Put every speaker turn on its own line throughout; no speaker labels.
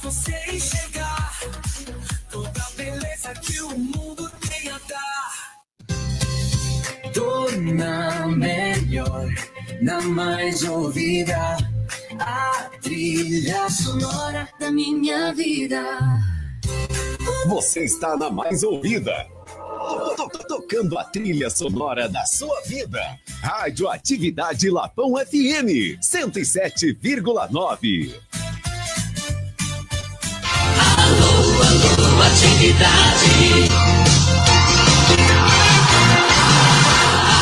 Você enxergar toda a beleza que o mundo tem a dar. Tô na melhor, na mais ouvida, a trilha sonora da minha vida.
Você está na mais ouvida, tocando a trilha sonora da sua vida. Rádio Atividade Lapão FM 107,9.
Alô, alô, atividade.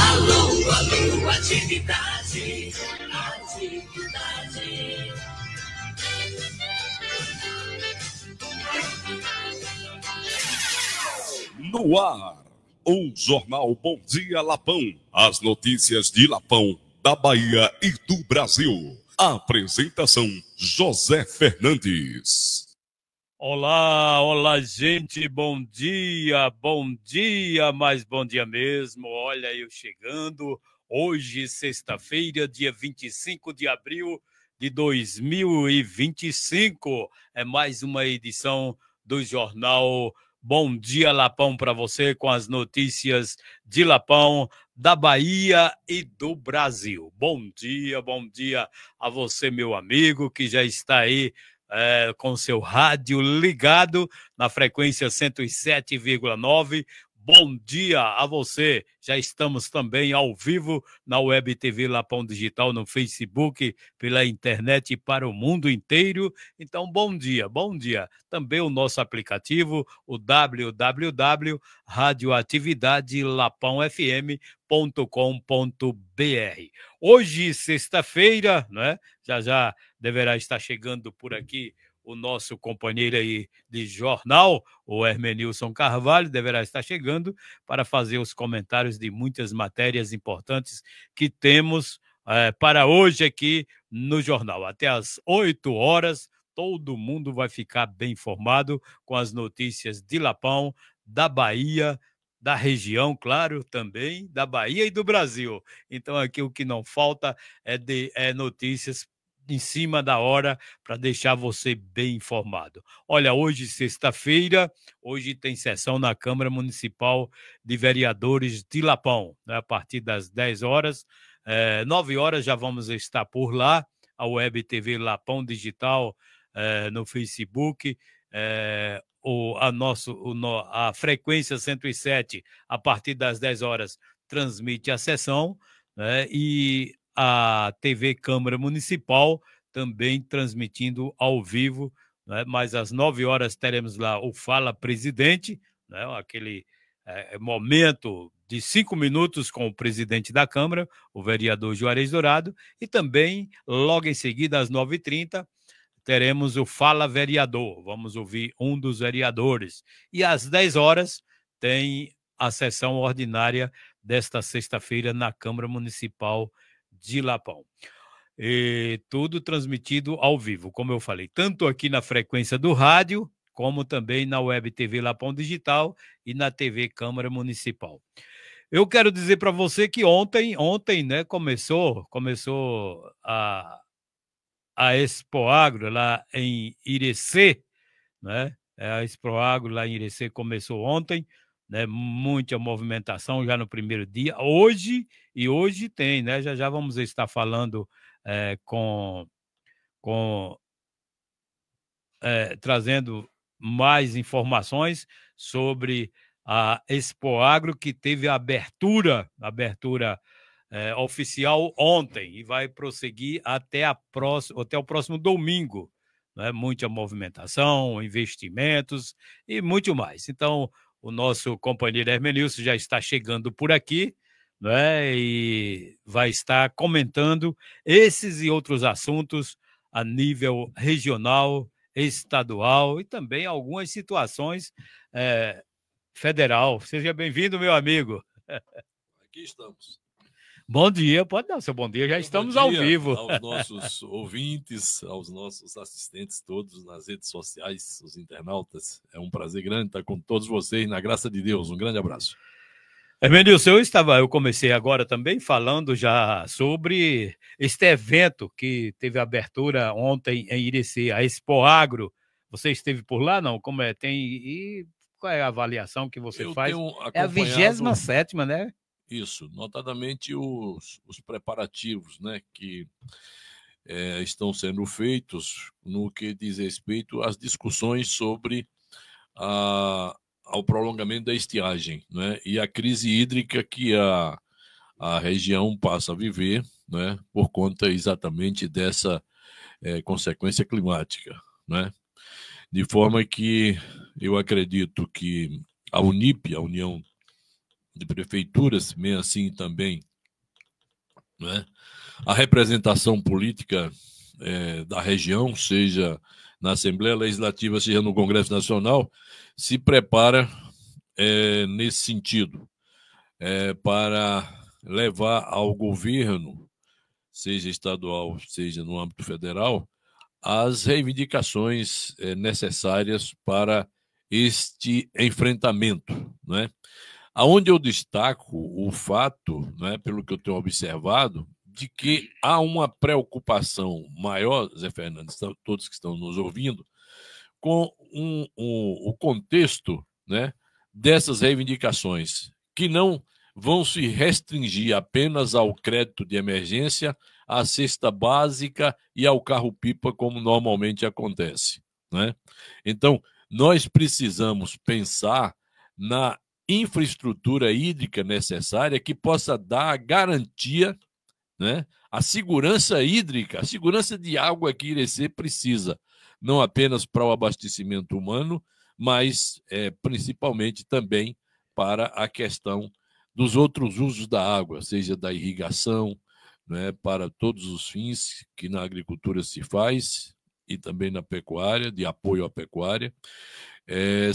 Alô, alô, atividade. Atividade.
No ar, o Jornal Bom Dia Lapão. As notícias de Lapão, da Bahia e do Brasil. A apresentação, José Fernandes.
Olá, olá, gente, bom dia, mas bom dia mesmo. Olha eu chegando, hoje, sexta-feira, dia 25 de abril de 2025. É mais uma edição do Jornal Bom Dia Lapão para você, com as notícias de Lapão, da Bahia e do Brasil. Bom dia a você, meu amigo, que já está aí com seu rádio ligado na frequência 107,9. Bom dia a você. Já estamos também ao vivo na Web TV Lapão Digital, no Facebook, pela internet para o mundo inteiro. Então, bom dia. Também o nosso aplicativo, o www.radioatividadelapãofm.com.br. Hoje, sexta-feira, né? Já deverá estar chegando por aqui o nosso companheiro aí de jornal, o Hermenilson Carvalho, deverá estar chegando para fazer os comentários de muitas matérias importantes que temos para hoje aqui no jornal. Até às 8 horas, todo mundo vai ficar bem informado com as notícias de Lapão, da Bahia, da região, claro, também da Bahia e do Brasil. Então aqui o que não falta é notícias em cima da hora para deixar você bem informado. Olha, hoje, sexta-feira, hoje tem sessão na Câmara Municipal de Vereadores de Lapão, né? A partir das 10 horas, 9 horas já vamos estar por lá, a Web TV Lapão Digital, no Facebook, a frequência 107, a partir das 10 horas, transmite a sessão, né? E a TV Câmara Municipal também transmitindo ao vivo, né? Mas às 9 horas teremos lá o Fala Presidente, né? Aquele momento de 5 minutos com o presidente da Câmara, o vereador Juarez Dourado, e também, logo em seguida, às 9h30, teremos o Fala Vereador, vamos ouvir um dos vereadores. E às 10 horas tem a sessão ordinária desta sexta-feira na Câmara Municipal de Lapão. E tudo transmitido ao vivo, como eu falei, tanto aqui na frequência do rádio, como também na Web TV Lapão Digital e na TV Câmara Municipal. Eu quero dizer para você que ontem, né, começou a Expoagro lá em Irecê, né? A Expoagro lá em Irecê começou ontem, né? Muita movimentação já no primeiro dia. Hoje tem, né? Já vamos estar falando trazendo mais informações sobre a Expoagro, que teve a abertura oficial ontem e vai prosseguir até o próximo domingo, né? Muita movimentação, investimentos e muito mais. Então, o nosso companheiro Hermenilson já está chegando por aqui, né? E vai estar comentando esses e outros assuntos a nível regional, estadual e também algumas situações federal. Seja bem-vindo, meu amigo.
Aqui estamos.
Bom dia, pode dar o seu bom dia, já estamos ao vivo.
Aos nossos ouvintes, aos nossos assistentes todos nas redes sociais, os internautas. É um prazer grande estar com todos vocês, na graça de Deus. Um grande abraço.
Hermenilson, eu comecei agora também falando já sobre este evento que teve abertura ontem em Irecê, a Expoagro, Você esteve por lá, não? Como é? E qual é a avaliação que você
Eu
faz?
tenho
É a
acompanhado
27ª, né?
isso, notadamente os preparativos, né, que estão sendo feitos no que diz respeito às discussões sobre ao prolongamento da estiagem, né, e a crise hídrica que a região passa a viver, né, por conta exatamente dessa consequência climática, né? De forma que eu acredito que a Unip, a União de Prefeituras, bem assim também, né, a representação política da região, seja na Assembleia Legislativa, seja no Congresso Nacional, se prepara nesse sentido, para levar ao governo, seja estadual, seja no âmbito federal, as reivindicações necessárias para este enfrentamento, né? Aonde eu destaco o fato, né, pelo que eu tenho observado, de que há uma preocupação maior, Zé Fernandes, todos que estão nos ouvindo, com o contexto, né, dessas reivindicações, que não vão se restringir apenas ao crédito de emergência, à cesta básica e ao carro-pipa, como normalmente acontece, né? Então, nós precisamos pensar na infraestrutura hídrica necessária que possa dar a garantia, né, a segurança hídrica, a segurança de água que Irecê precisa, não apenas para o abastecimento humano, mas principalmente também para a questão dos outros usos da água, seja da irrigação, né, para todos os fins que na agricultura se faz e também na pecuária, de apoio à pecuária,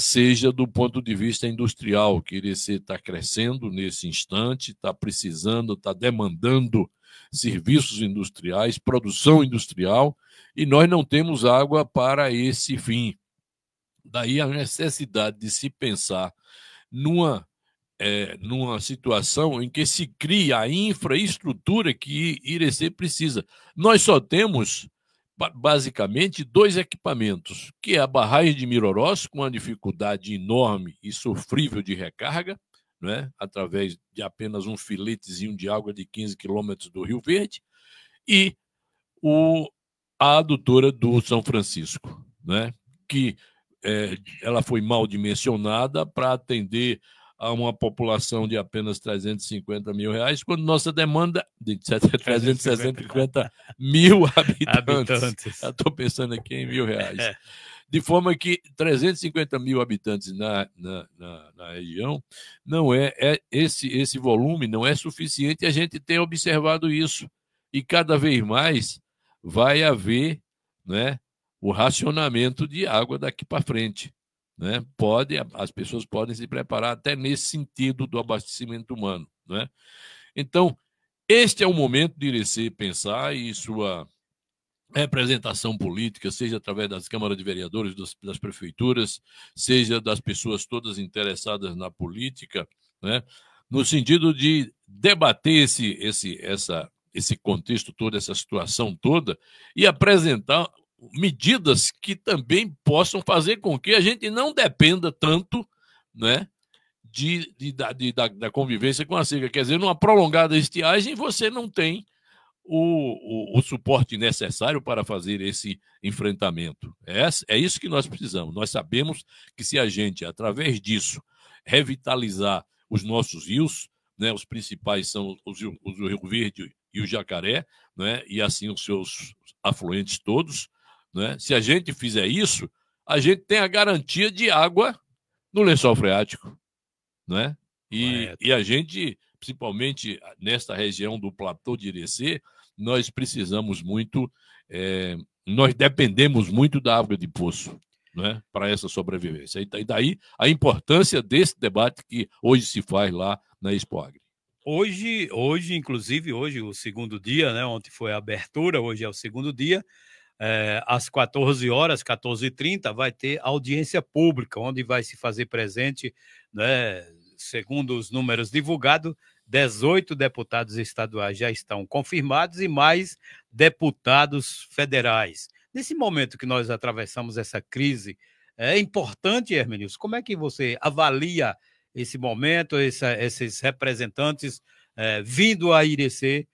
seja do ponto de vista industrial, que Irecê está crescendo nesse instante, está precisando, está demandando serviços industriais, produção industrial, e nós não temos água para esse fim. Daí a necessidade de se pensar numa situação em que se cria a infraestrutura que Irecê precisa. Nós só temos, basicamente, 2 equipamentos, que é a barragem de Mirorós, com uma dificuldade enorme e sofrível de recarga, né, através de apenas um filetezinho de água de 15 quilômetros do Rio Verde, e a adutora do São Francisco, né, que ela foi mal dimensionada para atender a uma população de apenas 350 mil reais, quando nossa demanda de 350 mil habitantes. Eu estou pensando aqui em R$ 1.000. De forma que 350 mil habitantes na região, não esse volume não é suficiente, a gente tem observado isso. E cada vez mais vai haver, né, o racionamento de água daqui para frente, né? As pessoas podem se preparar até nesse sentido do abastecimento humano, né? Então, este é o momento de Irecê pensar e sua representação política, seja através das câmaras de vereadores, das prefeituras, seja das pessoas todas interessadas na política, né? No sentido de debater esse contexto todo, essa situação toda, e apresentar medidas que também possam fazer com que a gente não dependa tanto, né, da convivência com a seca. Quer dizer, numa prolongada estiagem, você não tem o suporte necessário para fazer esse enfrentamento. É isso que nós precisamos. Nós sabemos que se a gente, através disso, revitalizar os nossos rios, né, os principais são o Rio Verde e o Jacaré, né, e assim os seus afluentes todos, né, se a gente fizer isso, a gente tem a garantia de água no lençol freático, né? E a gente, principalmente nesta região do platô de Irecê, nós precisamos muito, nós dependemos muito da água de poço, né, para essa sobrevivência. E daí a importância desse debate que hoje se faz lá na Expoagri.
Hoje, inclusive, hoje o segundo dia, né? Ontem foi a abertura, hoje é o segundo dia. Às 14 horas, 14h30, vai ter audiência pública, onde vai se fazer presente, né, segundo os números divulgados, 18 deputados estaduais já estão confirmados e mais deputados federais. Nesse momento que nós atravessamos essa crise, é importante, Hermenilson, como é que você avalia esse momento, esses representantes vindo a Irecê,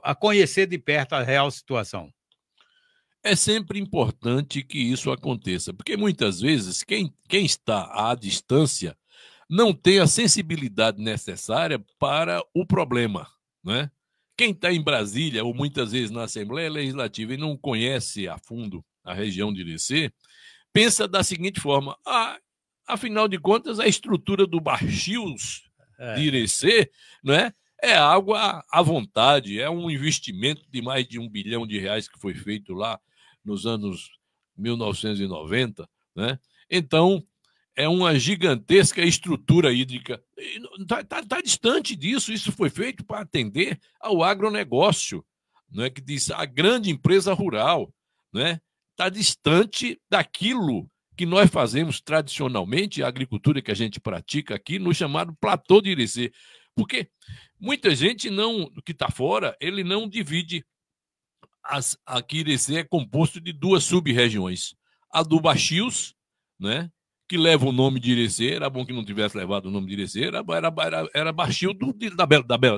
a conhecer de perto a real situação?
É sempre importante que isso aconteça, porque muitas vezes quem está à distância não tem a sensibilidade necessária para o problema, né? Quem está em Brasília ou muitas vezes na Assembleia Legislativa e não conhece a fundo a região de Irecê, pensa da seguinte forma: afinal de contas, a estrutura do Baxios de Irecê, né, é água à vontade, é um investimento de mais de R$1 bilhão que foi feito lá nos anos 1990, né? Então, é uma gigantesca estrutura hídrica. Está distante disso, isso foi feito para atender ao agronegócio, né, que diz a grande empresa rural, né? Está distante daquilo que nós fazemos tradicionalmente, a agricultura que a gente pratica aqui, no chamado platô de Irecê. Porque muita gente que está fora, ele não divide. Aqui Irecê é composto de 2 sub-regiões. A do Baxios, né, que leva o nome de Irecê, era bom que não tivesse levado o nome de Irecê, era Baxios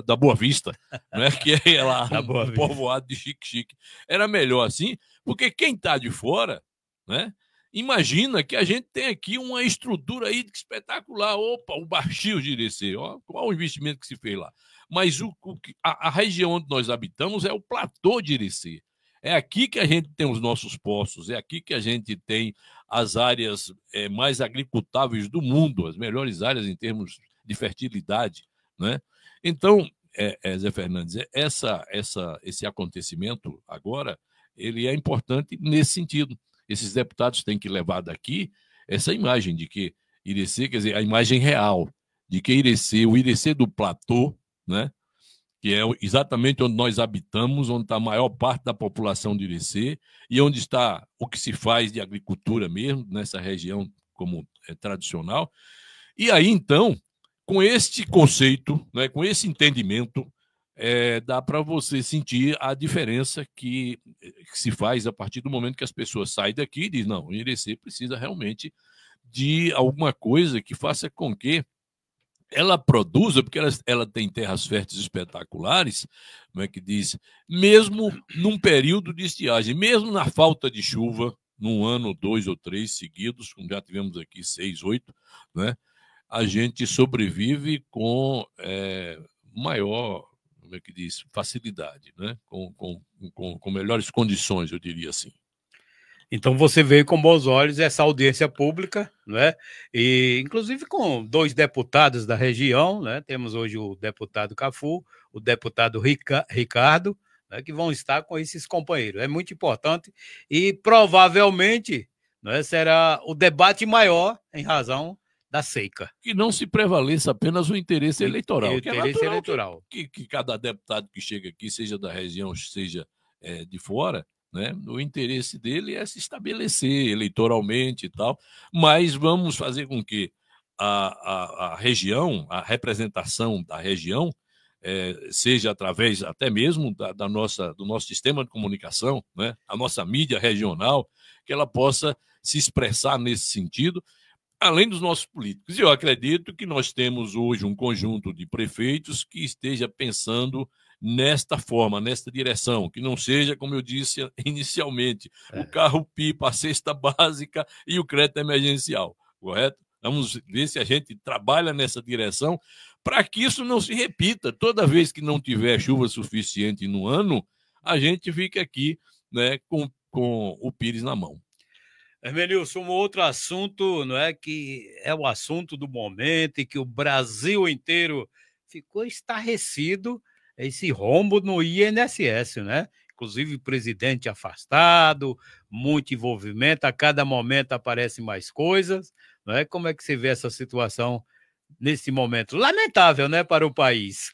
da Boa Vista, né, que é lá um povoado de chique-chique. Era melhor assim, porque quem está de fora, né, imagina que a gente tem aqui uma estrutura aí espetacular. Opa, o Baxios de Irecê, ó, qual o investimento que se fez lá. Mas a região onde nós habitamos é o platô de Irecê. É aqui que a gente tem os nossos poços, é aqui que a gente tem as áreas mais agricultáveis do mundo, as melhores áreas em termos de fertilidade, né? Então, Zé Fernandes, esse acontecimento agora, ele é importante nesse sentido. Esses deputados têm que levar daqui essa imagem de que Irecê, quer dizer, a imagem real de que o Irecê do platô, né, que é exatamente onde nós habitamos, onde está a maior parte da população de Irecê e onde está o que se faz de agricultura mesmo, nessa região como tradicional. E aí, então, com este conceito, né, com esse entendimento, dá para você sentir a diferença que se faz a partir do momento que as pessoas saem daqui e dizem: não, o Irecê precisa realmente de alguma coisa que faça com que ela produza, porque ela tem terras férteis espetaculares, como é que diz, mesmo num período de estiagem, mesmo na falta de chuva, num ano, 2 ou 3 seguidos, como já tivemos aqui 6, 8, né, a gente sobrevive com maior, como é que diz, facilidade, né, com melhores condições, eu diria assim.
Então você veio com bons olhos essa audiência pública, né? E inclusive com 2 deputados da região, né? Temos hoje o deputado Cafu, o deputado Ricardo, né? Que vão estar com esses companheiros. É muito importante e provavelmente, né, será o debate maior em razão da seca.
Que não se prevaleça apenas o interesse eleitoral.
O interesse eleitoral.
Que cada deputado que chega aqui, seja da região, seja de fora, né, o interesse dele é se estabelecer eleitoralmente e tal, mas vamos fazer com que a região, a representação da região, seja através até mesmo do nosso sistema de comunicação, né, a nossa mídia regional, que ela possa se expressar nesse sentido, além dos nossos políticos. E eu acredito que nós temos hoje um conjunto de prefeitos que esteja pensando nesta forma, nesta direção, que não seja, como eu disse inicialmente, o carro-pipa, a cesta básica e o crédito emergencial, correto? Vamos ver se a gente trabalha nessa direção para que isso não se repita. Toda vez que não tiver chuva suficiente no ano, a gente fica aqui, né, com o pires na mão.
Hermenilson, um outro assunto, não é, que é o assunto do momento e que o Brasil inteiro ficou estarrecido, esse rombo no INSS, né? Inclusive presidente afastado, muito envolvimento, a cada momento aparecem mais coisas, não é? Como é que você vê essa situação nesse momento? Lamentável, né, para o país.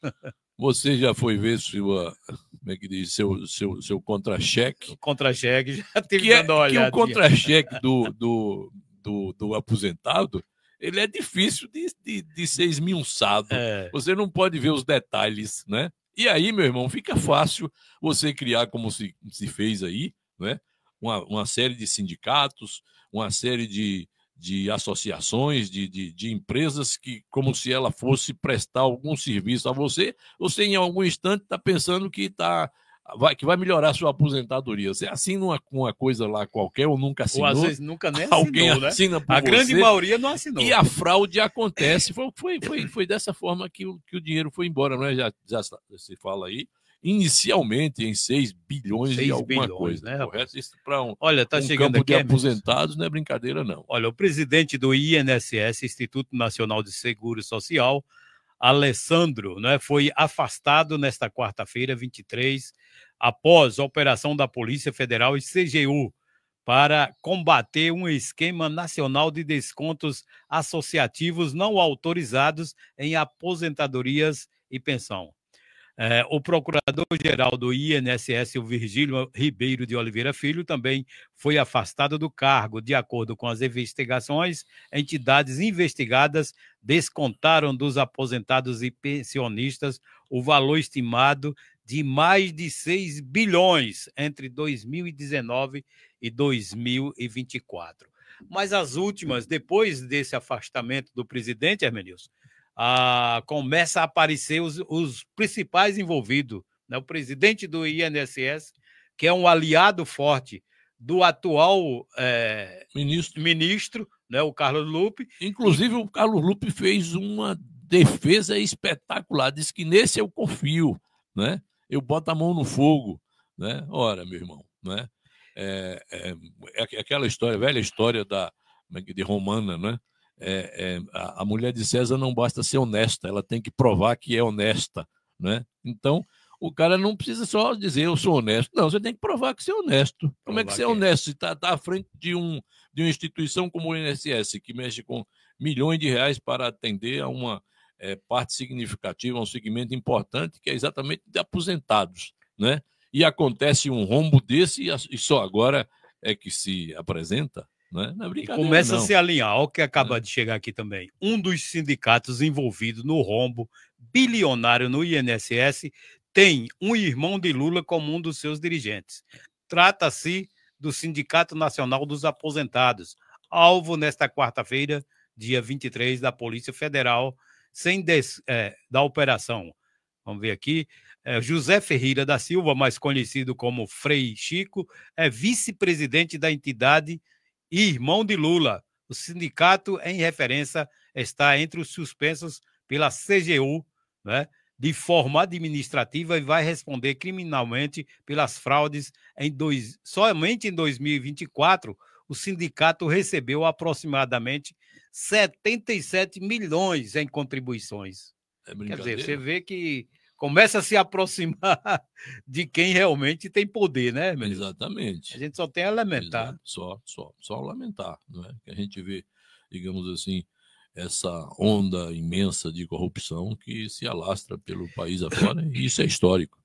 Você já foi ver como é que diz, seu contra-cheque?
O contra-cheque, já tive dando uma olhada.
Que o contra-cheque do aposentado, ele é difícil de ser esmiuçado. Você não pode ver os detalhes, né? E aí, meu irmão, fica fácil você criar, como se fez aí, né, uma série de sindicatos, uma série de associações, de empresas que, como se ela fosse prestar algum serviço a você, você em algum instante está pensando que vai melhorar a sua aposentadoria. Você assina uma coisa lá qualquer ou nunca assinou.
Ou às vezes nunca nem assinou,
alguém
né?
assina por
A grande
você,
maioria não assinou.
e a fraude acontece. Foi dessa forma que o dinheiro foi embora, não é? Já se fala aí. Inicialmente em 6 bilhões e alguma coisa,
né,
correto? Isso para
Olha, tá
um
chegando
campo
aqui,
de aposentados não é brincadeira, não.
Olha, o presidente do INSS, Instituto Nacional de Seguro Social, Alessandro, né, foi afastado nesta quarta-feira, 23, após a operação da Polícia Federal e CGU para combater um esquema nacional de descontos associativos não autorizados em aposentadorias e pensão. O procurador-geral do INSS, o Virgílio Ribeiro de Oliveira Filho, também foi afastado do cargo. De acordo com as investigações, entidades investigadas descontaram dos aposentados e pensionistas o valor estimado de mais de 6 bilhões entre 2019 e 2024. Mas as últimas, depois desse afastamento do presidente, Hermenilson, começa a aparecer os principais envolvidos, né? O presidente do INSS, que é um aliado forte do atual ministro, né? O Carlos Lupe.
Inclusive, o Carlos Lupe fez uma defesa espetacular, disse que nesse eu confio, né? Eu boto a mão no fogo, né? Ora, meu irmão, né? É aquela história, velha história de Romana, né? A mulher de César não basta ser honesta, ela tem que provar que é honesta, né? Então, o cara não precisa só dizer eu sou honesto, não, você tem que provar que você é honesto. Como é que você é honesto? Se está à frente de uma instituição como o INSS, que mexe com milhões de reais para atender a uma parte significativa, a um segmento importante, que é exatamente de aposentados, né? E acontece um rombo desse e só agora é que se apresenta. Não é brincadeira,
e começa
não.
a se alinhar. Olha o que acaba de chegar aqui também. Um dos sindicatos envolvidos no rombo bilionário no INSS tem um irmão de Lula como um dos seus dirigentes. Trata-se do Sindicato Nacional dos Aposentados, alvo nesta quarta-feira, dia 23, da Polícia Federal, da operação. Vamos ver aqui. José Ferreira da Silva, mais conhecido como Frei Chico, é vice-presidente da entidade e irmão de Lula. O sindicato, em referência, está entre os suspensos pela CGU, né, de forma administrativa e vai responder criminalmente pelas fraudes. Somente em 2024, o sindicato recebeu aproximadamente 77 milhões em contribuições. Quer dizer, você vê que começa a se aproximar de quem realmente tem poder, né, meu?
Exatamente.
A gente só tem a lamentar.
Só lamentar, não é? Que a gente vê, digamos assim, essa onda imensa de corrupção que se alastra pelo país afora, e isso é histórico.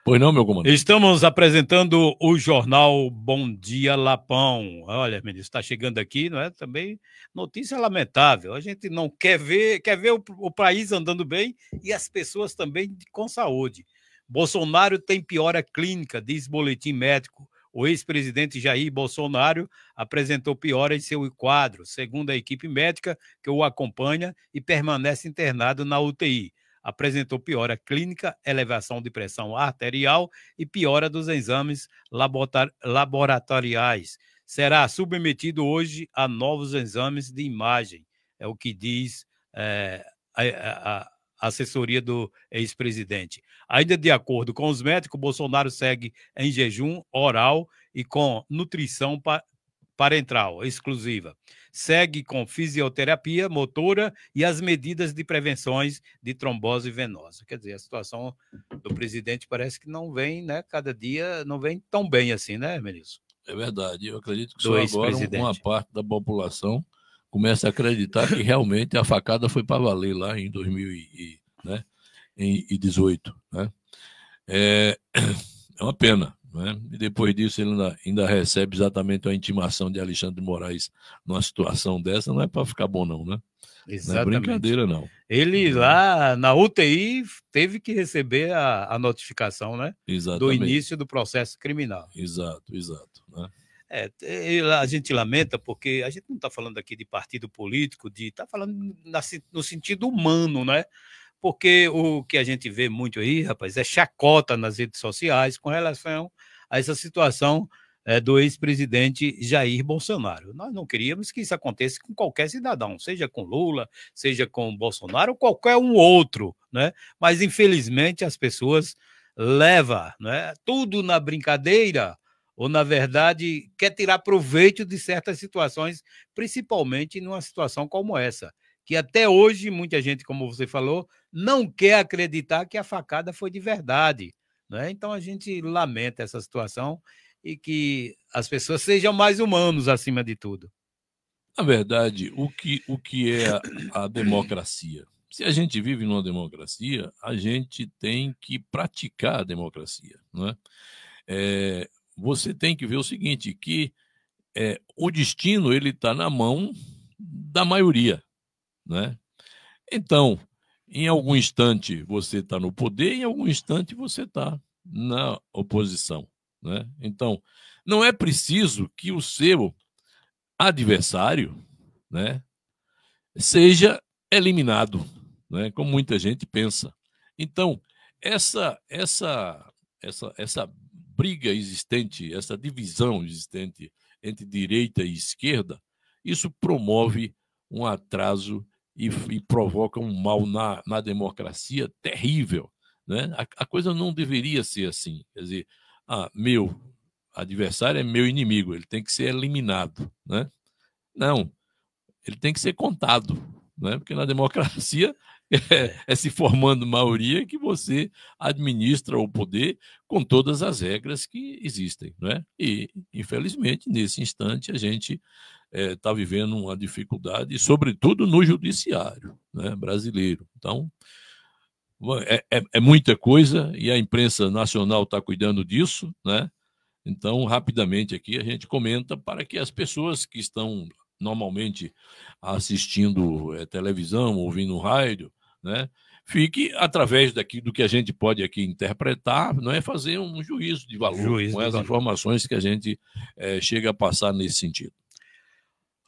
Pois não, meu comandante?
Estamos apresentando o jornal Bom Dia Lapão. Olha, ministro, está chegando aqui, não é? Também notícia lamentável. A gente não quer ver o país andando bem e as pessoas também com saúde. Bolsonaro tem piora clínica, diz boletim médico. O ex-presidente Jair Bolsonaro apresentou piora em seu quadro, segundo a equipe médica que o acompanha, e permanece internado na UTI. Apresentou piora clínica, elevação de pressão arterial e piora dos exames laboratoriais. Será submetido hoje a novos exames de imagem, é o que diz a assessoria do ex-presidente. Ainda de acordo com os médicos, Bolsonaro segue em jejum oral e com nutrição parenteral exclusiva. Segue com fisioterapia motora e as medidas de prevenções de trombose venosa. Quer dizer, a situação do presidente parece que não vem, né? Cada dia não vem tão bem assim, né, Melilson?
É verdade. Eu acredito que só agora uma parte da população começa a acreditar que realmente a facada foi para valer lá em 2018. Né? É uma pena, né? E depois disso ele ainda recebe exatamente a intimação de Alexandre de Moraes numa situação dessa, não é para ficar bom não, né? Não é
Exatamente.
brincadeira não.
Ele lá na UTI teve que receber a notificação, né? Do
Exatamente.
início do processo criminal.
Exato, né?
A gente lamenta porque a gente não está falando aqui de partido político, está falando no sentido humano, né? Porque o que a gente vê muito aí, rapaz, é chacota nas redes sociais com relação a essa situação do ex-presidente Jair Bolsonaro. Nós não queríamos que isso acontecesse com qualquer cidadão, seja com Lula, seja com Bolsonaro ou qualquer um outro, né? Mas, infelizmente, as pessoas levam, né, tudo na brincadeira ou, na verdade, quer tirar proveito de certas situações, principalmente numa situação como essa, que até hoje muita gente, como você falou, não quer acreditar que a facada foi de verdade, né? Então a gente lamenta essa situação e que as pessoas sejam mais humanos acima de tudo.
Na verdade, o que é a democracia? Se a gente vive numa democracia, a gente tem que praticar a democracia, não é? Você tem que ver o seguinte, que o destino ele está na mão da maioria, né? Então, em algum instante você está no poder, em algum instante você está na oposição, né? Então, não é preciso que o seu adversário, né, seja eliminado, né, como muita gente pensa. Então, essa briga existente, essa divisão existente entre direita e esquerda, isso promove um atraso e provoca um mal na democracia terrível, né? A coisa não deveria ser assim. Quer dizer, meu adversário é meu inimigo, ele tem que ser eliminado, né? Não, ele tem que ser contado, né? Porque na democracia é se formando maioria que você administra o poder com todas as regras que existem, né? E, infelizmente, nesse instante, a gente está vivendo uma dificuldade, sobretudo no judiciário, né, brasileiro. Então, é muita coisa e a imprensa nacional está cuidando disso, né? Então, rapidamente aqui a gente comenta para que as pessoas que estão normalmente assistindo televisão, ouvindo rádio, né, fique através do que a gente pode aqui interpretar, não é fazer um juízo de valor com as informações que a gente chega a passar nesse sentido.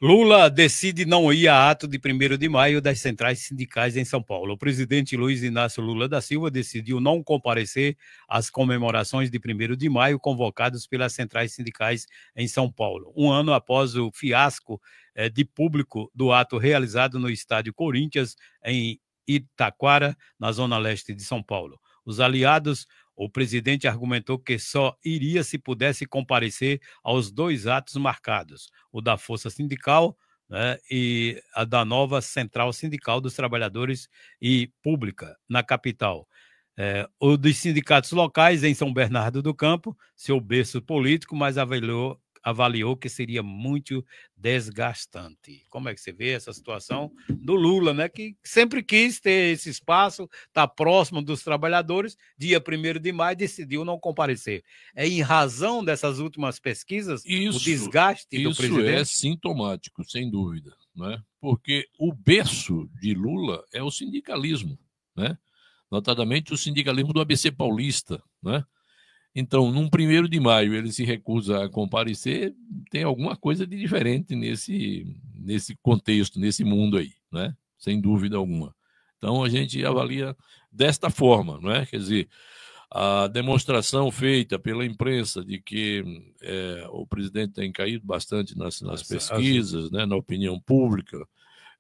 Lula decide não ir a ato de 1º de maio das centrais sindicais em São Paulo. O presidente Luiz Inácio Lula da Silva decidiu não comparecer às comemorações de 1º de maio convocadas pelas centrais sindicais em São Paulo, um ano após o fiasco de público do ato realizado no estádio Corinthians, em Itaquara, na zona leste de São Paulo. Os aliados, o presidente argumentou que só iria se pudesse comparecer aos 2 atos marcados, o da Força Sindical, né, e a da nova Central Sindical dos Trabalhadores e Pública, na capital. O dos sindicatos locais em São Bernardo do Campo, seu berço político, mas avaliou que seria muito desgastante. Como é que você vê essa situação do Lula, né, que sempre quis ter esse espaço, tá próximo dos trabalhadores, dia 1º de maio decidiu não comparecer. Em razão dessas últimas pesquisas, o desgaste do presidente?
Isso é sintomático, sem dúvida, né? Porque o berço de Lula é o sindicalismo, né? Notadamente o sindicalismo do ABC Paulista, né? Então, num 1º de maio, ele se recusa a comparecer, tem alguma coisa de diferente nesse contexto, nesse mundo aí, né? Sem dúvida alguma. Então, a gente avalia desta forma, não é? Quer dizer, a demonstração feita pela imprensa de que o presidente tem caído bastante nas pesquisas, né, na opinião pública,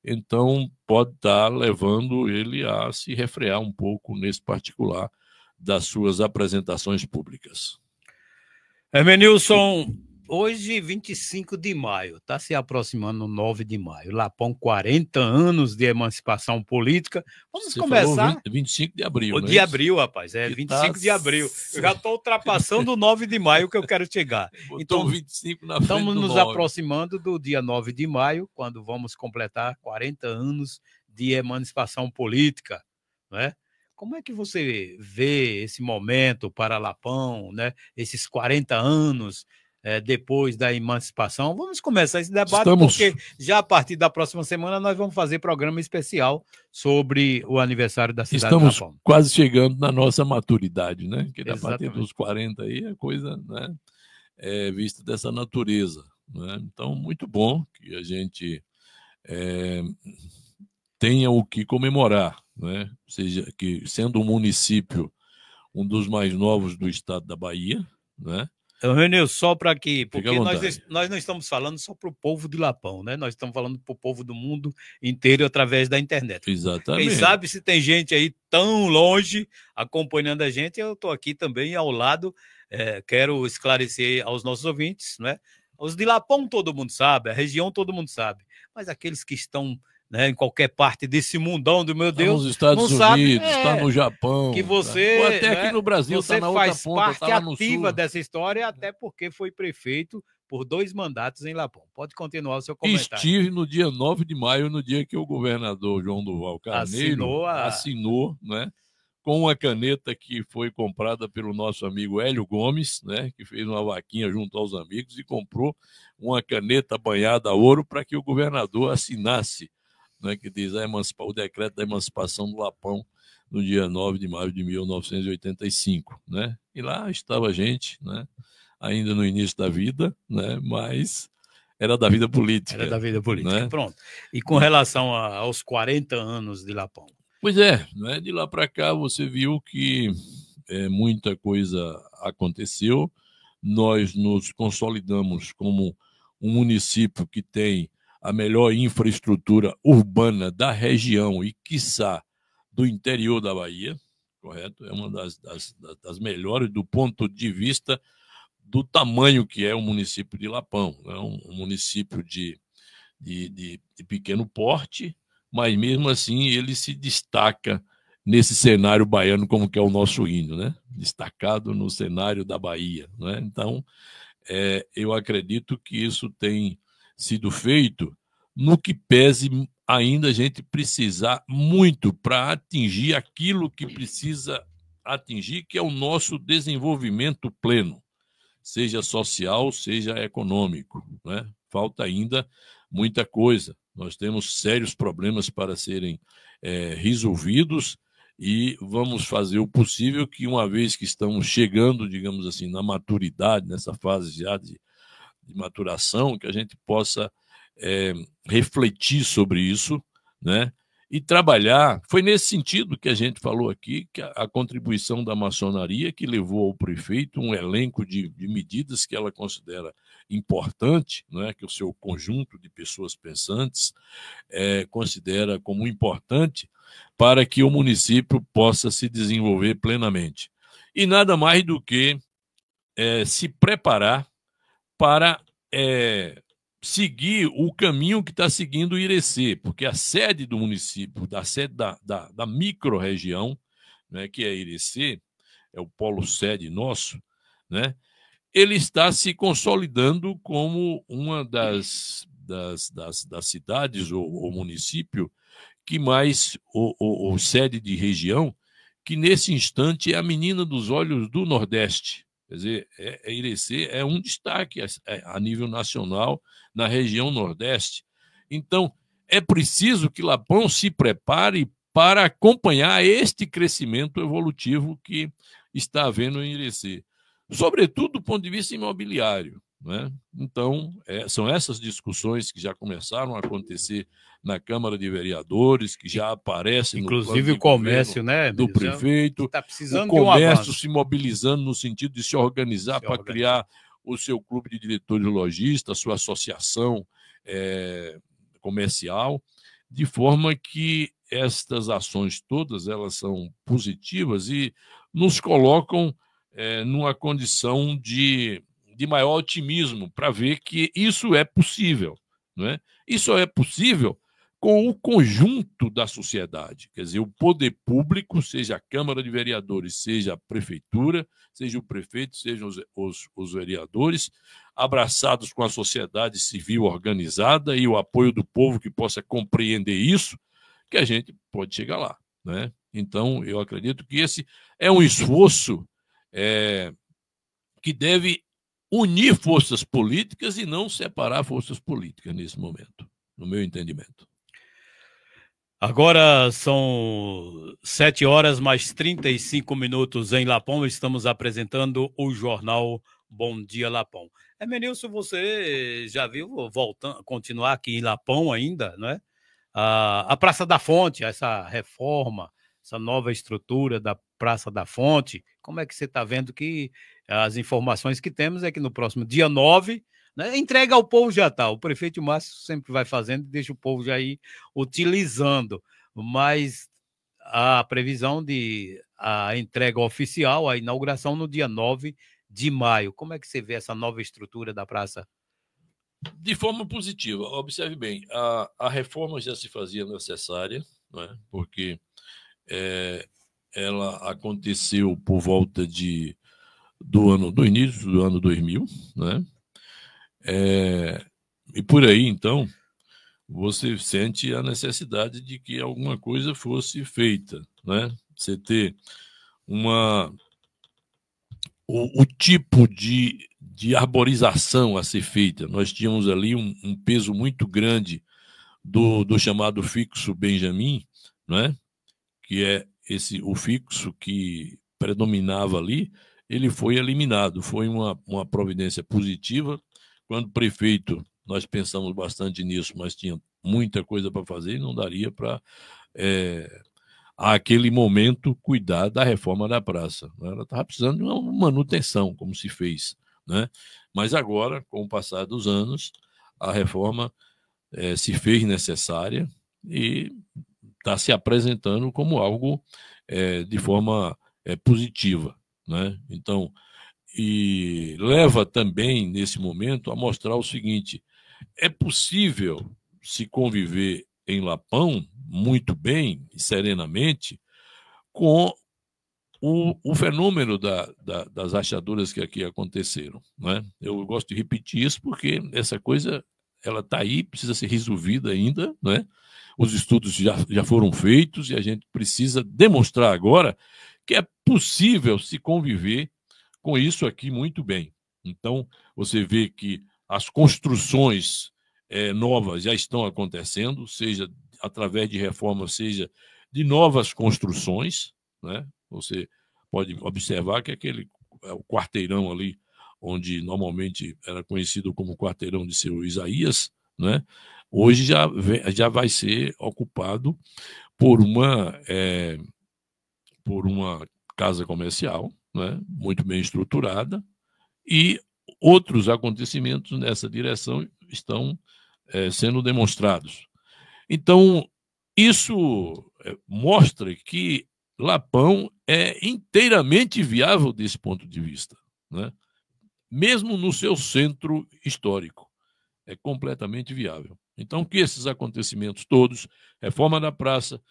então pode estar levando ele a se refrear um pouco nesse particular das suas apresentações públicas.
Hermenilson, hoje, 25 de maio, está se aproximando o 9 de maio. Lapão, 40 anos de emancipação política. Vamos começar...
25 de abril,
de abril, rapaz, 25 de abril. Eu já estou ultrapassando o 9 de maio que eu quero chegar.
Então, 25 na frente
estamos
do
nos
9.
aproximando do dia 9 de maio, quando vamos completar 40 anos de emancipação política, não é? Como é que você vê esse momento para Lapão, né? Esses 40 anos depois da emancipação? Vamos começar esse debate, porque já a partir da próxima semana nós vamos fazer programa especial sobre o aniversário da cidade de Lapão.
Quase chegando na nossa maturidade, né? Que a partir
Exatamente.
dos 40 aí a coisa, né, é vista dessa natureza, né? Então, muito bom que a gente tenha o que comemorar, né? Seja que, sendo um município um dos mais novos do estado da Bahia, né?
Então, Renil, só para aqui,
Fica
porque
à vontade.
nós não estamos falando só para o povo de Lapão, né? Nós estamos falando para o povo do mundo inteiro através da internet.
Exatamente.
Quem sabe se tem gente aí tão longe acompanhando a gente, eu estou aqui também ao lado, quero esclarecer aos nossos ouvintes, né? Os de Lapão todo mundo sabe, a região todo mundo sabe, mas aqueles que estão, né, em qualquer parte desse mundão do meu Deus,
nos Estados
não
Unidos,
sabe,
está no Japão,
que você,
ou até
né,
aqui no Brasil,
você
está na outra
faz
ponta,
parte
tá lá no
ativa
sul.
dessa história, até porque foi prefeito por 2 mandatos em Lapão. Pode continuar o seu comentário.
Estive no dia 9 de maio, no dia que o governador João Duval Carneiro assinou, né, com uma caneta que foi comprada pelo nosso amigo Hélio Gomes, né, que fez uma vaquinha junto aos amigos e comprou uma caneta banhada a ouro para que o governador assinasse, né, que diz o decreto da emancipação do Lapão no dia 9 de maio de 1985. Né? E lá estava a gente, né, ainda no início da vida, né, mas era da vida política.
Era da vida política,
né?
Pronto. E com relação aos 40 anos de Lapão?
Pois é, né, de lá para cá você viu que muita coisa aconteceu, nós nos consolidamos como um município que tem a melhor infraestrutura urbana da região e, quiçá, do interior da Bahia, correto? É uma das melhores do ponto de vista do tamanho que é o município de Lapão. É um município de pequeno porte, mas mesmo assim ele se destaca nesse cenário baiano, como que é o nosso hino, né? Destacado no cenário da Bahia, né? Então, eu acredito que isso tem sido feito no que pese ainda a gente precisar muito para atingir aquilo que precisa atingir, que é o nosso desenvolvimento pleno, seja social, seja econômico, né? Falta ainda muita coisa. Nós temos sérios problemas para serem resolvidos e vamos fazer o possível que, uma vez que estamos chegando, digamos assim, na maturidade, nessa fase já de maturação, que a gente possa refletir sobre isso, né? E trabalhar. Foi nesse sentido que a gente falou aqui, que a contribuição da maçonaria, que levou ao prefeito um elenco de medidas que ela considera importante, né, que o seu conjunto de pessoas pensantes considera como importante para que o município possa se desenvolver plenamente. E nada mais do que se preparar para seguir o caminho que está seguindo o Irecê, porque a sede do município, da sede da micro-região, né, que é Irecê, é o polo sede nosso, né, ele está se consolidando como uma das cidades ou município que mais, ou sede de região, que nesse instante é a menina dos olhos do Nordeste. Quer dizer, Irecê é um destaque a nível nacional na região Nordeste. Então, é preciso que Lapão se prepare para acompanhar este crescimento evolutivo que está havendo em Irecê, sobretudo do ponto de vista imobiliário, né? Então, são essas discussões que já começaram a acontecer na Câmara de Vereadores, que já aparecem
inclusive no plano de o comércio, né,
do prefeito,
tá precisando
o comércio
de um
se mobilizando no sentido de se organizar para criar o seu clube de diretores lojistas, a sua associação comercial, de forma que estas ações todas elas são positivas e nos colocam numa condição de maior otimismo para ver que isso é possível, não é? Isso é possível com o conjunto da sociedade, quer dizer, o poder público, seja a Câmara de Vereadores, seja a Prefeitura, seja o prefeito, sejam os vereadores, abraçados com a sociedade civil organizada e o apoio do povo que possa compreender isso, que a gente pode chegar lá, né? Então, eu acredito que esse é um esforço que deve unir forças políticas e não separar forças políticas nesse momento, no meu entendimento.
Agora são 7 horas mais 35 minutos em Lapão. Estamos apresentando o jornal Bom Dia Lapão. Emenilson, você já viu, voltando, continuar aqui em Lapão ainda, não é? A Praça da Fonte, essa reforma, essa nova estrutura da Praça da Fonte, como é que você está vendo que as informações que temos é que no próximo dia 9, né, entrega ao povo já está. O prefeito Márcio sempre vai fazendo e deixa o povo já ir utilizando, mas a previsão de a entrega oficial, a inauguração no dia 9 de maio. Como é que você vê essa nova estrutura da praça?
De forma positiva. Observe bem, a reforma já se fazia necessária, não é? Porque ela aconteceu por volta do início do ano 2000, né? E por aí, então, você sente a necessidade de que alguma coisa fosse feita, né? Você ter o tipo de arborização a ser feita. Nós tínhamos ali um peso muito grande do chamado fixo Benjamin, né? Que é o fixo que predominava ali, ele foi eliminado. Foi uma providência positiva. Quando prefeito, nós pensamos bastante nisso, mas tinha muita coisa para fazer e não daria para, àquele momento, cuidar da reforma da praça. Ela estava precisando de uma manutenção, como se fez, né? Mas agora, com o passar dos anos, a reforma se fez necessária e está se apresentando como algo de forma positiva, né? Então, e leva também, nesse momento, a mostrar o seguinte: é possível se conviver em Lapão muito bem e serenamente com o fenômeno das achaduras que aqui aconteceram, né? Eu gosto de repetir isso porque essa coisa ela está aí, precisa ser resolvida ainda, né? Os estudos já foram feitos e a gente precisa demonstrar agora que é possível se conviver com isso aqui muito bem. Então, você vê que as construções novas já estão acontecendo, seja através de reformas, seja de novas construções, né? Você pode observar que o quarteirão ali, onde normalmente era conhecido como quarteirão de seu Isaías, né? Hoje já vai ser ocupado por uma casa comercial, né? Muito bem estruturada, e outros acontecimentos nessa direção estão sendo demonstrados. Então, isso mostra que Lapão é inteiramente viável desse ponto de vista, né? Mesmo no seu centro histórico, é completamente viável. Então, que esses acontecimentos todos, reforma da praça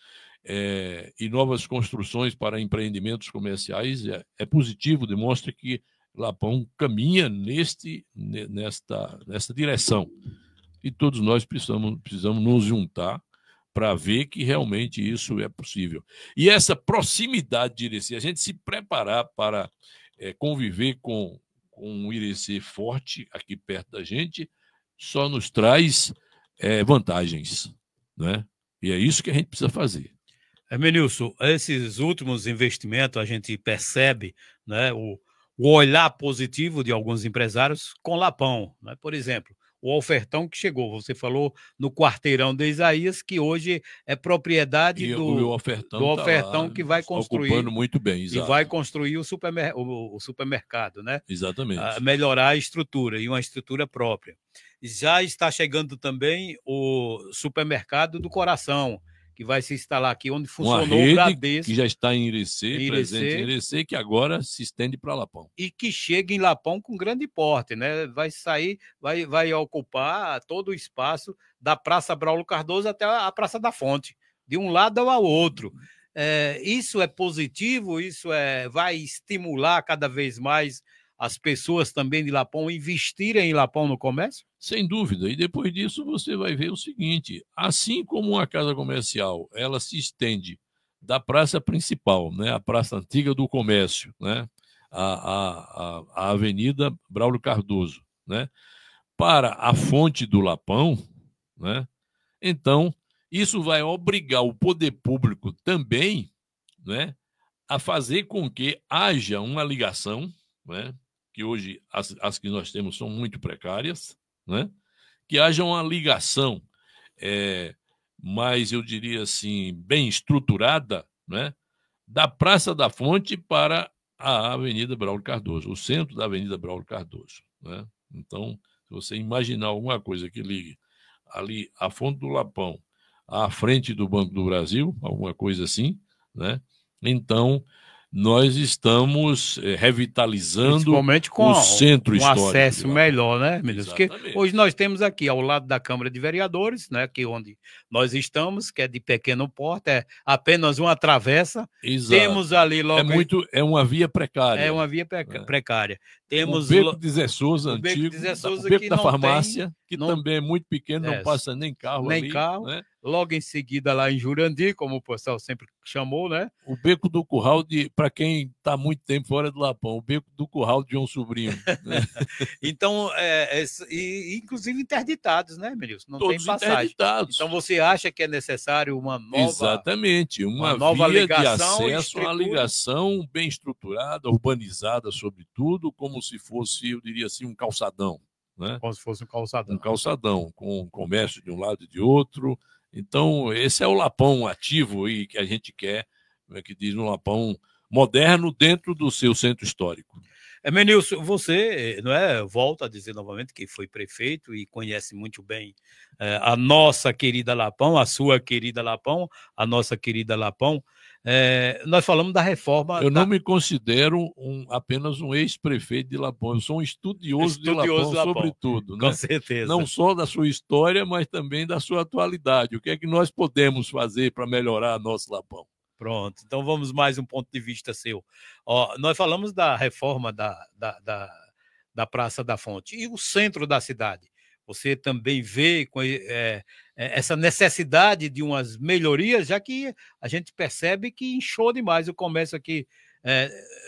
e novas construções para empreendimentos comerciais, é positivo, demonstra que Lapão caminha nesta direção. E todos nós precisamos nos juntar para ver que realmente isso é possível. E essa proximidade de Irecê, a gente se preparar para conviver com um Irecê forte aqui perto da gente, só nos traz vantagens, né? E é isso que a gente precisa fazer.
Emenilson, esses últimos investimentos a gente percebe, né, o olhar positivo de alguns empresários com Lapão, né? Por exemplo, o ofertão que chegou, você falou no quarteirão de Isaías, que hoje é propriedade do ofertão que vai construir,
ocupando muito bem,
exato. E vai construir o supermercado, né?
Exatamente.
Melhorar a estrutura e uma estrutura própria. Já está chegando também o supermercado do Coração, que vai se instalar aqui, onde funcionou o Bradesco.
Que já está em Irecê, presente em Irecê, que agora se estende para Lapão.
E que chega em Lapão com grande porte, né? Vai sair, vai ocupar todo o espaço da Praça Braulio Cardoso até a Praça da Fonte, de um lado ao outro. Isso é positivo, isso vai estimular cada vez mais as pessoas também de Lapão investirem em Lapão no comércio?
Sem dúvida. E depois disso você vai ver o seguinte: assim como uma casa comercial ela se estende da praça principal, né? A praça antiga do comércio, né? A Avenida Braulio Cardoso, né? Para a fonte do Lapão, né? Então, isso vai obrigar o poder público também, né, a fazer com que haja uma ligação, né, que hoje as que nós temos são muito precárias, né, que haja uma ligação mais, eu diria assim, bem estruturada, né, da Praça da Fonte para a Avenida Braulio Cardoso, o centro da Avenida Braulio Cardoso, né? Então, se você imaginar alguma coisa que ligue ali a Fonte do Lapão à frente do Banco do Brasil, alguma coisa assim, né? Então, nós estamos revitalizando
principalmente com
o centro histórico.
Acesso melhor, né, Milhões? Porque
Exatamente.
hoje nós temos aqui, ao lado da Câmara de Vereadores, né, que onde nós estamos, que é de pequeno porte, é apenas uma travessa.
Exato.
Temos ali logo...
É uma via precária.
É uma via precária. Temos
o Beco de Zé Souza,
o Beco
antigo,
de Zé Souza,
o Beco
que
da
não
Farmácia,
tem,
que
não,
também é muito pequeno, não passa nem carro
nem
ali.
carro.
Né?
Logo em seguida, lá em Jurandir, como o pessoal sempre chamou, né?
O Beco do Curral, para quem está muito tempo fora do Lapão, o Beco do Curral de João Sobrinho. Né?
Então, inclusive interditados, né, Milhões? Não
Todos
tem passagem.
Interditados.
Então, você acha que é necessário uma nova...
Exatamente, uma
nova
via
ligação,
de acesso, uma ligação bem estruturada, urbanizada, sobretudo, como se fosse, eu diria assim, um calçadão. Né?
Como se fosse um calçadão.
Um calçadão, com comércio de um lado e de outro. Então, esse é o Lapão ativo aí que a gente quer, que diz um Lapão moderno dentro do seu centro histórico.
Emenilson, você, não é, volto a dizer novamente que foi prefeito e conhece muito bem a nossa querida Lapão, a sua querida Lapão, a nossa querida Lapão. Nós falamos da reforma...
Eu não me considero apenas um ex-prefeito de Lapão, eu sou um estudioso de Lapão, sobretudo.
Com
né?
certeza.
Não só da sua história, mas também da sua atualidade. O que é que nós podemos fazer para melhorar nosso Lapão?
Pronto, então vamos mais um ponto de vista seu. Nós falamos da reforma da Praça da Fonte e o centro da cidade. Você também vê essa necessidade de umas melhorias, já que a gente percebe que inchou demais o comércio aqui.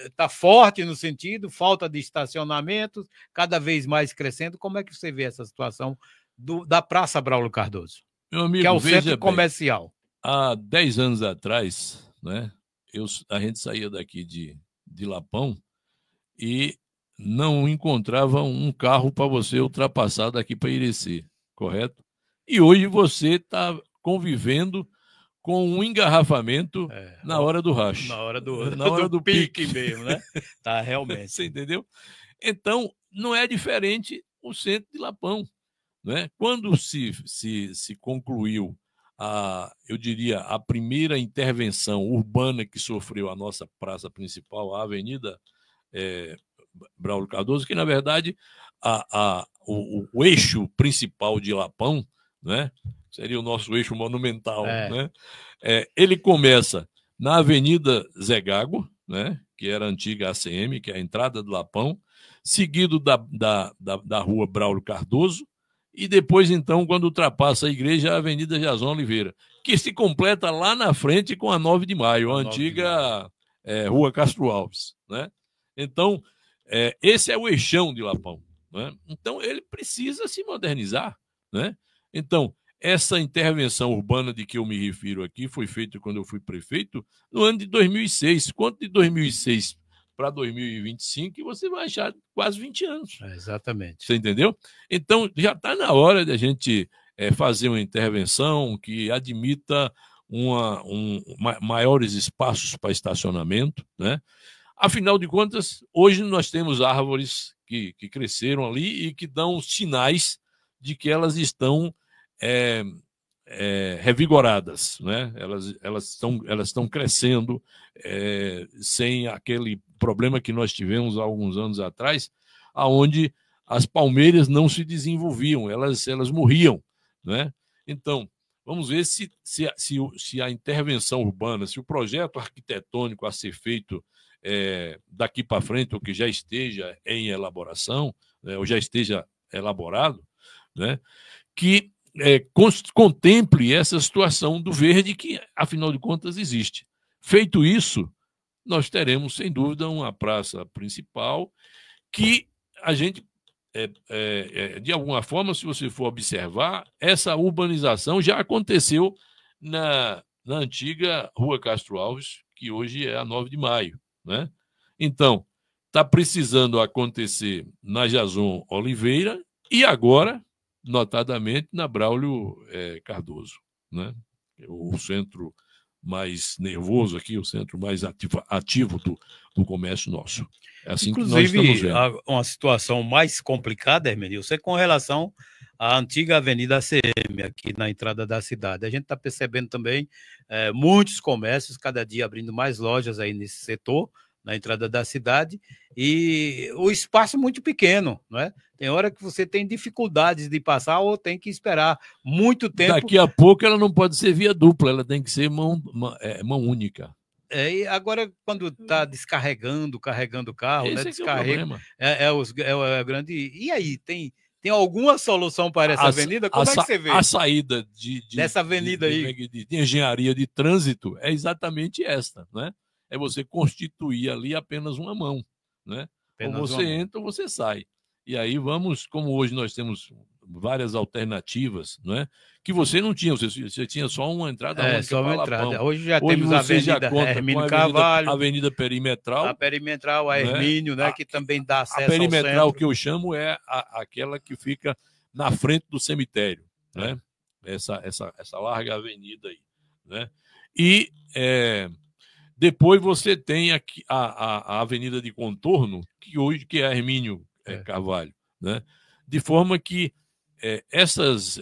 Está forte no sentido, falta de estacionamentos, cada vez mais crescendo. Como é que você vê essa situação da Praça Braulio Cardoso?
Meu amigo,
que é o centro comercial.
Há 10 anos atrás, né, a gente saía daqui de Lapão e não encontrava um carro para você ultrapassar daqui para Irecê, correto? E hoje você está convivendo com um engarrafamento na hora do rush.
Na hora do pique mesmo, né? Tá, realmente.
Você entendeu? Então, não é diferente o centro de Lapão. Né? Quando se concluiu eu diria, a primeira intervenção urbana que sofreu a nossa praça principal, a Avenida Braulio Cardoso, que, na verdade, o eixo principal de Lapão, né, seria o nosso eixo monumental, né, ele começa na Avenida Zé Gago, né, que era a antiga ACM, que é a entrada do Lapão, seguido da rua Braulio Cardoso, e depois, então, quando ultrapassa a igreja, a Avenida Jason Oliveira, que se completa lá na frente com a 9 de Maio, a antiga Rua Castro Alves. Né? Então, esse é o eixão de Lapão. Né? Então, ele precisa se modernizar. Né? Então, essa intervenção urbana de que eu me refiro aqui foi feita quando eu fui prefeito no ano de 2006. Quanto de 2006 para 2025, você vai achar quase 20 anos.
Exatamente.
Você entendeu? Então, já está na hora de a gente fazer uma intervenção que admita maiores espaços para estacionamento. Né? Afinal de contas, hoje nós temos árvores que cresceram ali e que dão sinais de que elas estão revigoradas, né? Elas estão crescendo sem aquele problema que nós tivemos há alguns anos atrás, aonde as palmeiras não se desenvolviam, elas morriam, né? Então, vamos ver se a intervenção urbana, se o projeto arquitetônico a ser feito daqui para frente, ou que já esteja em elaboração, ou já esteja elaborado, né? Que contemple essa situação do verde que, afinal de contas, existe. Feito isso, nós teremos, sem dúvida, uma praça principal que a gente, de alguma forma, se você for observar, essa urbanização já aconteceu na antiga Rua Castro Alves, que hoje é a 9 de Maio, né? Então, está precisando acontecer na Jason Oliveira e agora, notadamente, na Braulio Cardoso, né? O centro mais nervoso aqui, o centro mais ativo do comércio nosso. É assim que nós estamos
Inclusive,
vendo.
uma situação mais complicada, Hermenilson, é com relação à antiga Avenida ACM, aqui na entrada da cidade. A gente está percebendo também muitos comércios, cada dia abrindo mais lojas aí nesse setor, na entrada da cidade, e o espaço muito pequeno, não é? Tem hora que você tem dificuldades de passar ou tem que esperar muito tempo.
Daqui a pouco ela não pode ser via dupla, ela tem que ser mão única.
E agora, quando está carregando o carro,
Esse
né?
Descarrega.
É o grande. E aí, tem alguma solução para essa avenida? Como é que você vê?
A saída
dessa avenida
de engenharia de trânsito é exatamente esta, né? É você constituir ali apenas uma mão, né? Ou você entra ou você sai. E aí vamos, como hoje nós temos várias alternativas, não é? Que você não tinha, você tinha só uma entrada única
só uma entrada.
Lapão.
Hoje já temos a Avenida Hermínio Carvalho,
a Avenida Perimetral.
A Perimetral, a Hermínio, né? Que também dá acesso
a Perimetral,
ao centro.
que eu chamo, é aquela que fica na frente do cemitério, né? Essa larga avenida aí, né? E depois você tem aqui a avenida de contorno, que hoje que é a Hermínio Carvalho, né? De forma que essas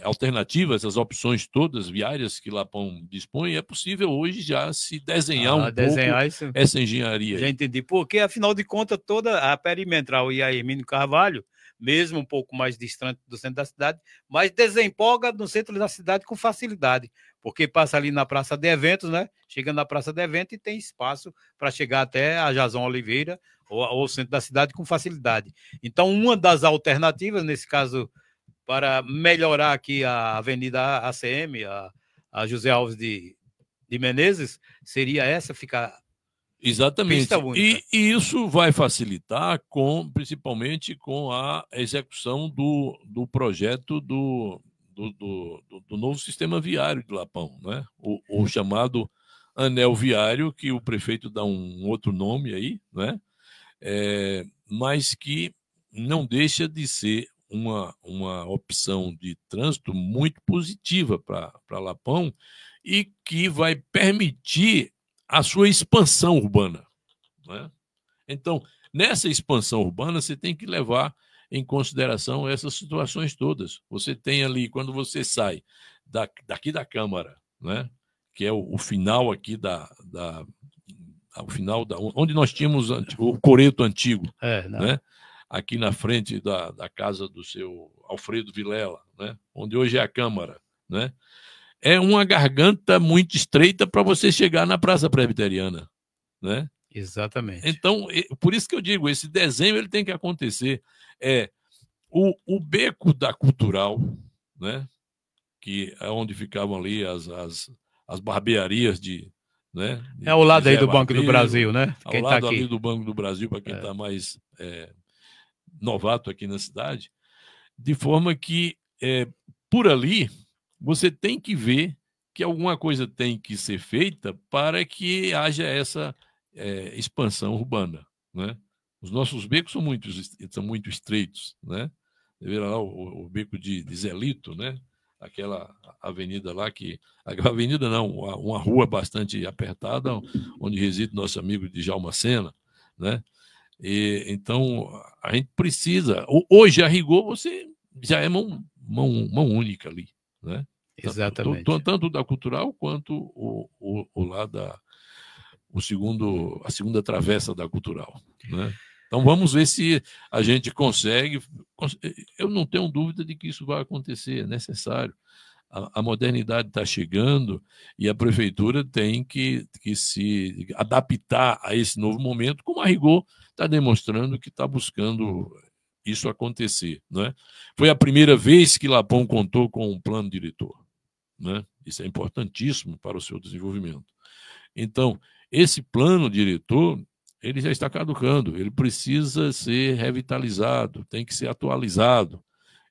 alternativas, essas opções todas viárias que Lapão dispõe, é possível hoje já se desenhar pouco
isso.
essa engenharia.
Já entendi. Porque, afinal de contas, toda a Perimetral e a Hermínio Carvalho, mesmo um pouco mais distante do centro da cidade, mas desempolga no centro da cidade com facilidade, porque passa ali na praça de eventos, né? Chega na praça de eventos e tem espaço para chegar até a Jason Oliveira ou o centro da cidade com facilidade. Então, uma das alternativas, nesse caso, para melhorar aqui a Avenida ACM, a José Alves de Menezes, seria essa, ficar...
Exatamente. E isso vai facilitar principalmente com a execução do projeto do novo sistema viário de Lapão, né? O chamado anel viário, que o prefeito dá um outro nome aí, né? Mas que não deixa de ser uma opção de trânsito muito positiva para Lapão e que vai permitir a sua expansão urbana, né? Então, nessa expansão urbana, você tem que levar em consideração essas situações todas. Você tem ali, quando você sai daqui da Câmara, né, que é o final aqui o final onde nós tínhamos o coreto antigo, né, aqui na frente da casa do seu Alfredo Vilela, né, onde hoje é a Câmara, né? É uma garganta muito estreita para você chegar na Praça Presbiteriana, né?
Exatamente.
Então, por isso que eu digo, esse desenho ele tem que acontecer. O beco da Cultural, né? Que é onde ficavam ali as barbearias né?
Ao lado aí do Banco do Brasil, né?
Ao lado ali do Banco do Brasil, para quem está mais novato aqui na cidade. De forma que, por ali, você tem que ver que alguma coisa tem que ser feita para que haja essa expansão urbana, né? Os nossos becos são muito estreitos, né? Você vê lá o beco de Zelito, né? Aquela avenida lá avenida não, uma rua bastante apertada, onde reside nosso amigo Djalma Sena, né? Então, a gente precisa... Hoje, a rigor, você já é mão única ali, né?
Exatamente.
Tanto da Cultural quanto o lá a segunda travessa da Cultural, né? Então vamos ver se a gente consegue. Eu não tenho dúvida de que isso vai acontecer, é necessário. A modernidade está chegando e a prefeitura tem que se adaptar a esse novo momento, como a rigor está demonstrando que está buscando isso acontecer, né? Foi a primeira vez que Lapão contou com um plano diretor, né? Isso é importantíssimo para o seu desenvolvimento. Então, esse plano diretor, ele já está caducando, ele precisa ser revitalizado, tem que ser atualizado.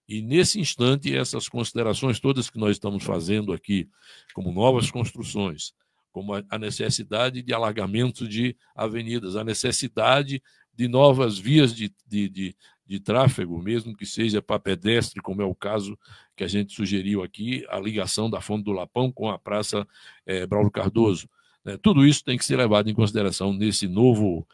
E, nesse instante, essas considerações todas que nós estamos fazendo aqui, como novas construções, como a necessidade de alargamento de avenidas, a necessidade de novas vias de tráfego, mesmo que seja para pedestre, como é o caso que a gente sugeriu aqui, a ligação da Fonte do Lapão com a Praça Braulio Cardoso. Tudo isso tem que ser levado em consideração nesse novo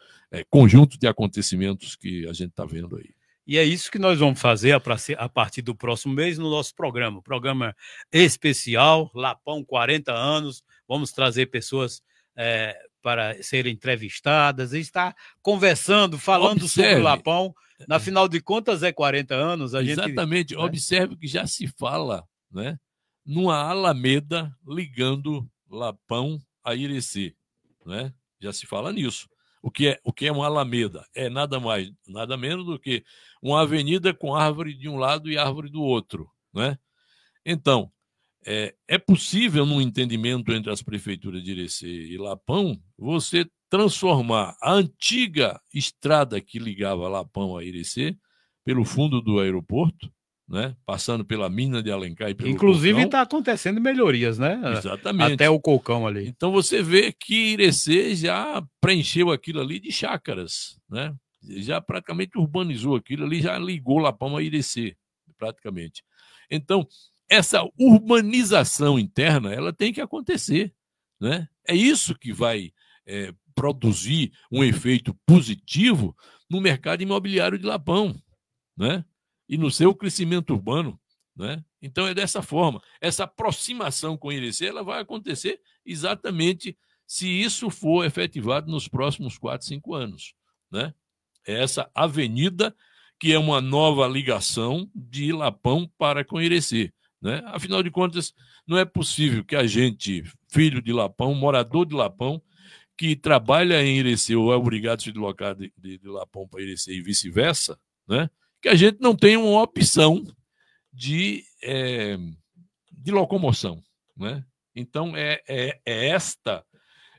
conjunto de acontecimentos que a gente está vendo aí.
E é isso que nós vamos fazer a partir do próximo mês no nosso programa. Programa especial, Lapão 40 anos. Vamos trazer pessoas para serem entrevistadas e estar conversando, falando sobre o Lapão. Na final de contas, 40 anos.
Exatamente. Observe que já se fala, né, numa alameda ligando Lapão a Irecê. Né? Já se fala nisso. O que é uma alameda? É nada mais, nada menos do que uma avenida com árvore de um lado e árvore do outro. Né? Então, é possível, num entendimento entre as prefeituras de Irecê e Lapão, você transformar a antiga estrada que ligava Lapão a Irecê pelo fundo do aeroporto, né? Passando pela mina de Alencar e pelo
Inclusive está acontecendo melhorias, né?
Exatamente.
Até o Cocão ali.
Então você vê que Irecê já preencheu aquilo ali de chácaras, né? Já praticamente urbanizou aquilo ali, já ligou Lapão a Irecê, praticamente. Então, essa urbanização interna, ela tem que acontecer, né? É isso que vai produzir um efeito positivo no mercado imobiliário de Lapão, né? E no seu crescimento urbano, né? Então é dessa forma. Essa aproximação com Irecê, ela vai acontecer exatamente se isso for efetivado nos próximos 4, 5 anos, né? É essa avenida que é uma nova ligação de Lapão para com Irecê, né? Afinal de contas, não é possível que a gente, filho de Lapão, morador de Lapão, que trabalha em Irecê ou é obrigado a se deslocar de Lapão para Irecê e vice-versa, né? Que a gente não tem uma opção de locomoção, né? Então,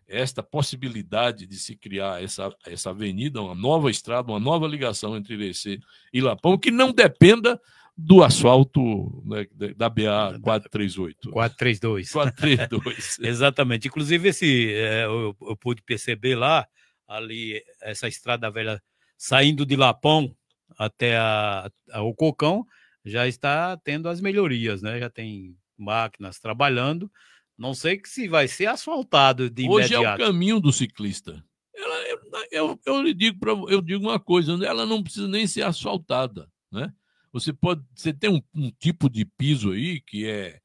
esta possibilidade de se criar essa avenida, uma nova estrada, uma nova ligação entre Irecê e Lapão, que não dependa do asfalto, né, da BA 438.
432.
432.
Exatamente. Inclusive, eu pude perceber lá, ali, essa estrada velha saindo de Lapão até o Cocão, já está tendo as melhorias, né? Já tem máquinas trabalhando. Não sei se vai ser asfaltado de imediato.
Hoje é o caminho do ciclista. Eu digo uma coisa, ela não precisa nem ser asfaltada, né? Você tem um tipo de piso aí que é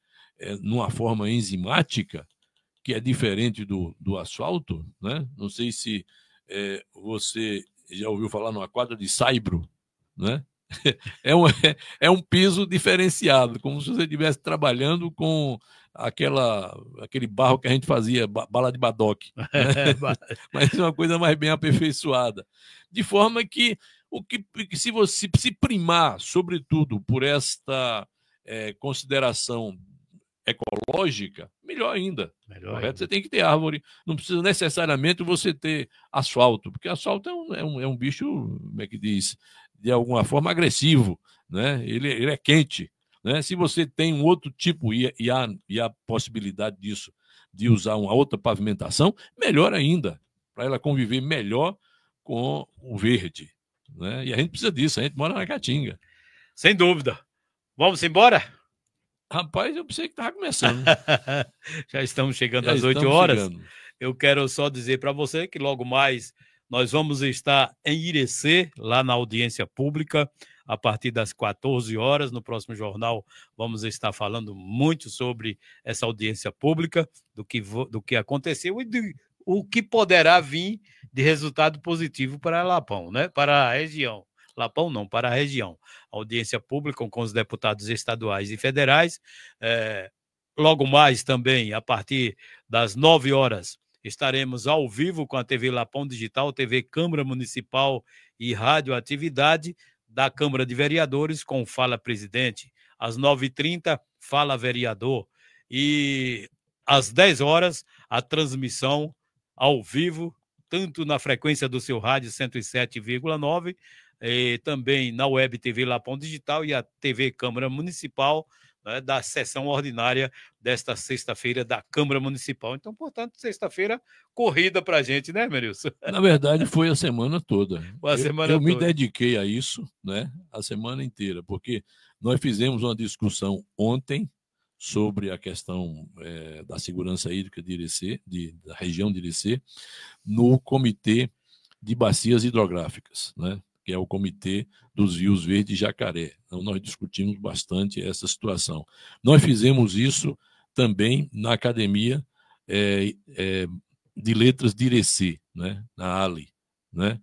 numa forma enzimática, que é diferente do asfalto, né? Não sei se você já ouviu falar numa quadra de saibro, né? É um piso diferenciado, como se você estivesse trabalhando com aquele barro que a gente fazia, bala de badoque, né? Mas é uma coisa mais bem aperfeiçoada. De forma que se você se primar, sobretudo, por esta consideração ecológica, melhor ainda. Correto? Você tem que ter árvore, não precisa necessariamente você ter asfalto, porque asfalto é um bicho, como é que diz, de alguma forma agressivo, né? Ele é quente, né? Se você tem um outro tipo e a possibilidade disso, de usar uma outra pavimentação, melhor ainda, para ela conviver melhor com o verde, né? E a gente precisa disso, a gente mora na Caatinga.
Sem dúvida. Vamos embora?
Rapaz, eu pensei que estava começando.
Já estamos chegando às 8 horas. Eu quero só dizer para você que logo mais nós vamos estar em Irecê, lá na audiência pública, a partir das 14 horas. No próximo jornal vamos estar falando muito sobre essa audiência pública, do que aconteceu e o que poderá vir de resultado positivo para Lapão, né? Para a região. Lapão não, para a região. Audiência pública com os deputados estaduais e federais. Logo mais também, a partir das 9 horas, estaremos ao vivo com a TV Lapão Digital, TV Câmara Municipal e Rádio Atividade da Câmara de Vereadores com Fala Presidente. Às 9h30, Fala Vereador. E às 10 horas, a transmissão ao vivo, tanto na frequência do seu rádio 107,9, também na Web TV Lapão Digital e a TV Câmara Municipal, né, da sessão ordinária desta sexta-feira da Câmara Municipal. Então, portanto, sexta-feira corrida para a gente, né, Merilson?
Na verdade, foi a semana toda. Eu me
toda.
dediquei a isso, né, a semana inteira, porque nós fizemos uma discussão ontem sobre a questão da segurança hídrica de Irecê, da região de Irecê, no Comitê de Bacias Hidrográficas, né, que é o Comitê dos Rios Verde e Jacaré. Então, nós discutimos bastante essa situação. Nós fizemos isso também na Academia de Letras de Irecê, né, na ALE, né,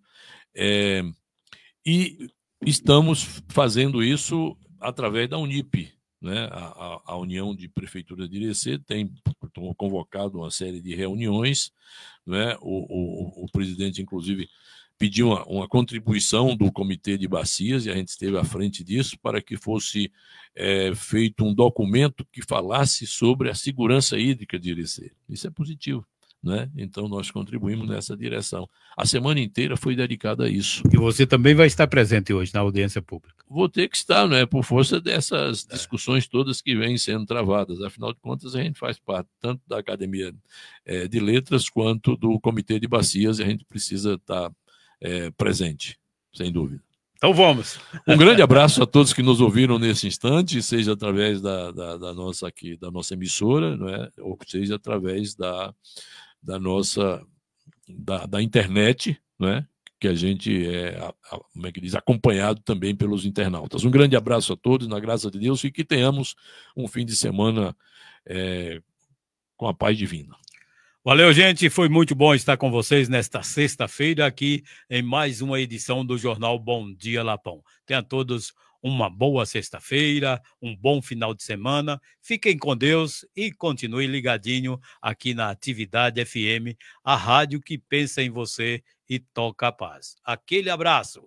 e estamos fazendo isso através da Unip, né, a União de Prefeitura de Irecê tem convocado uma série de reuniões, né, o presidente, inclusive, pediu uma contribuição do Comitê de Bacias, e a gente esteve à frente disso, para que fosse feito um documento que falasse sobre a segurança hídrica de Irecê. Isso é positivo, né? Então, nós contribuímos nessa direção. A semana inteira foi dedicada a isso.
E você também vai estar presente hoje na audiência pública.
Vou ter que estar, né, por força dessas discussões todas que vêm sendo travadas. Afinal de contas, a gente faz parte tanto da Academia de Letras quanto do Comitê de Bacias, e a gente precisa estar presente, sem dúvida.
Então vamos.
Um grande abraço a todos que nos ouviram nesse instante, seja através da nossa emissora, né, ou seja através da internet, né, que a gente como é que diz, acompanhado também pelos internautas. Um grande abraço a todos, na graça de Deus, e que tenhamos um fim de semana com a paz divina.
Valeu, gente. Foi muito bom estar com vocês nesta sexta-feira aqui em mais uma edição do Jornal Bom Dia Lapão. Tenham todos uma boa sexta-feira, um bom final de semana. Fiquem com Deus e continue ligadinho aqui na Atividade FM, a rádio que pensa em você e toca a paz. Aquele abraço.